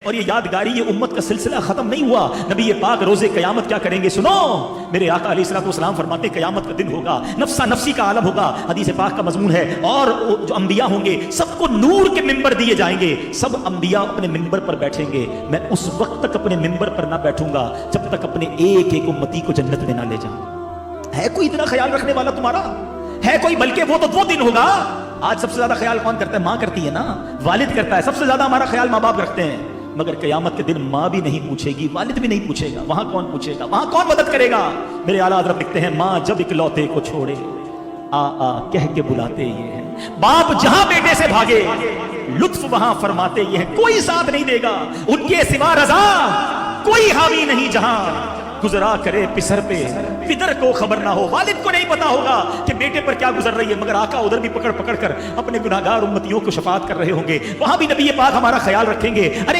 اور یہ یادگاری یہ امت کا سلسلہ ختم نہیں ہوا. نبی پاک روزے قیامت کیا کریں گے سنو. میرے آقا علیہ الصلوۃ والسلام فرماتے ہیں قیامت کا دن ہوگا, نفسا نفسی کا عالم ہوگا. حدیث پاک کا مضمون ہے. اور جو انبیاء ہوں گے سب کو نور کے ممبر دیے جائیں گے. سب انبیاء اپنے ممبر پر بیٹھیں گے. میں اس وقت تک اپنے ممبر پر نہ بیٹھوں گا جب تک اپنے ایک ایک امتی کو جنت میں نہ لے جاؤں. ہے کوئی اتنا خیال رکھنے والا تمہارا؟ ہے کوئی؟ بلکہ وہ دن ہوگا. آج سب سے زیادہ خیال کون کرتا ہے؟ ماں کرتی ہے نا, والد کرتا ہے. سب سے زیادہ ہمارا خیال ماں باپ رکھتے ہیں. مگر قیامت کے دن ماں بھی نہیں پوچھے گی, والد بھی نہیں پوچھے گا. وہاں کون پوچھے گا؟ وہاں کون مدد کرے گا؟ میرے اعلیٰ حضرت لکھتے ہیں ماں جب اکلوتے کو چھوڑے آ کہہ کے بلاتے یہ ہیں. باپ جہاں بیٹے سے بھاگے لطف وہاں فرماتے یہ ہیں. کوئی ساتھ نہیں دے گا ان کے سوا رضا کوئی حاوی نہیں جہاں. گزرا کرے پسر پہ پدر کو خبر نہ ہو. والد کو نہیں پتا ہوگا کہ بیٹے پر کیا گزر رہی ہے, مگر آقا ادھر بھی پکڑ پکڑ کر اپنے گناہگار امتیوں کو شفاعت کر رہے ہوں گے. وہاں بھی نبی پاک ہمارا خیال رکھیں گے. ارے